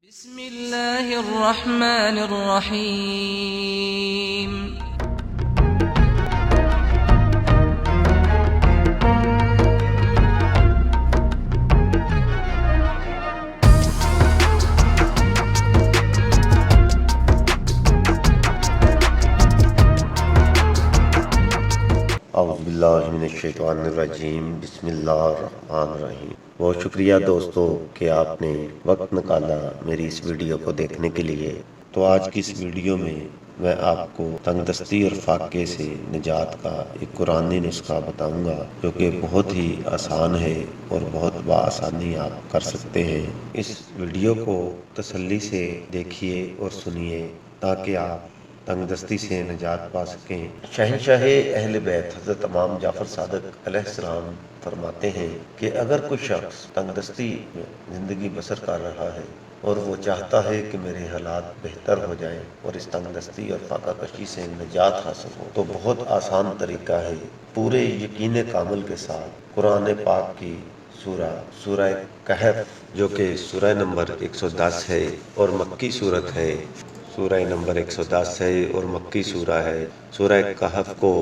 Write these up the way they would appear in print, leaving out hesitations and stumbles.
بسم الله الرحمن الرحيم. اعوذ باللہ من الشیطان الرجیم، بسم اللہ الرحمن الرحیم۔ بہت شکریہ دوستو کہ آپ نے وقت نکالا میری اس ویڈیو کو دیکھنے کے لیے۔ تو آج کی اس ویڈیو میں آپ کو تنگ دستی اور فاقے سے نجات کا ایک قرآنی نسخہ بتاؤں گا، جو کہ بہت ہی آسان ہے اور بہت بآسانی آپ کر سکتے ہیں۔ اس ویڈیو کو تسلی سے دیکھیے اور سنیے تاکہ آپ تنگ دستی سے نجات پا سکیں۔ شہنشاہ اہل بیت حضرت امام جعفر صادق علیہ السلام فرماتے ہیں کہ اگر کوئی شخص تنگ دستی میں زندگی بسر کر رہا ہے اور وہ چاہتا ہے کہ میرے حالات بہتر ہو جائیں اور اس تنگ دستی اور فاقہ کشی سے نجات حاصل ہو، تو بہت آسان طریقہ ہے۔ پورے یقین کامل کے ساتھ قرآن پاک کی سورہ کہف، جو کہ سورہ نمبر 110 ہے اور مکی صورت ہے، سورہ نمبر 110 ہے اور مکی سورہ ہے۔ سورہ کہف کو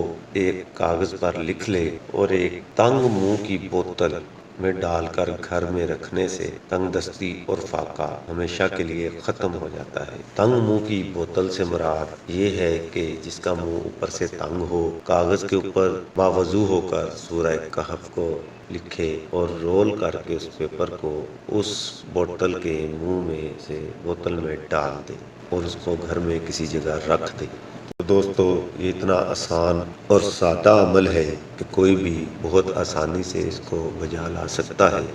ایک کاغذ پر لکھ لے اور ایک تنگ منہ کی بوتل میں ڈال کر گھر میں رکھنے سے تنگ دستی اور فاقہ ہمیشہ کے لیے ختم ہو جاتا ہے۔ تنگ منہ کی بوتل سے مراد یہ ہے کہ جس کا منہ اوپر سے تنگ ہو، کاغذ کے اوپر باوضو ہو کر سورہ کہف کو لکھے اور رول کر کے اس پیپر کو اس بوتل کے منہ میں سے بوتل میں ڈال دے اور اس کو گھر میں کسی جگہ رکھ دے۔ تو دوستو، یہ اتنا آسان اور سادہ عمل ہے کہ کوئی بھی بہت آسانی سے اس کو بجا لا سکتا ہے،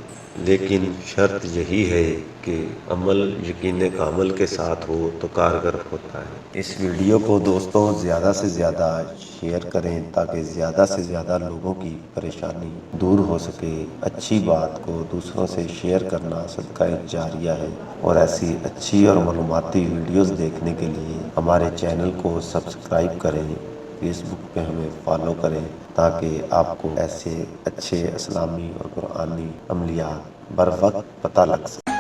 لیکن شرط یہی ہے کہ عمل یقین کامل کے ساتھ ہو تو کارگر ہوتا ہے۔ اس ویڈیو کو دوستو زیادہ سے زیادہ شیئر کریں تاکہ زیادہ سے زیادہ لوگوں کی پریشانی دور ہو سکے۔ اچھی بات کو دوسروں سے شیئر کرنا صدقہ جاریہ ہے، اور ایسی اچھی اور معلوماتی ویڈیوز دیکھنے کے لیے ہمارے چینل کو سبسکرائب کریں، فیس بک پہ ہمیں فالو کریں تاکہ آپ کو ایسے اچھے اسلامی اور قرآنی عملیات بر وقت پتہ لگ سکے۔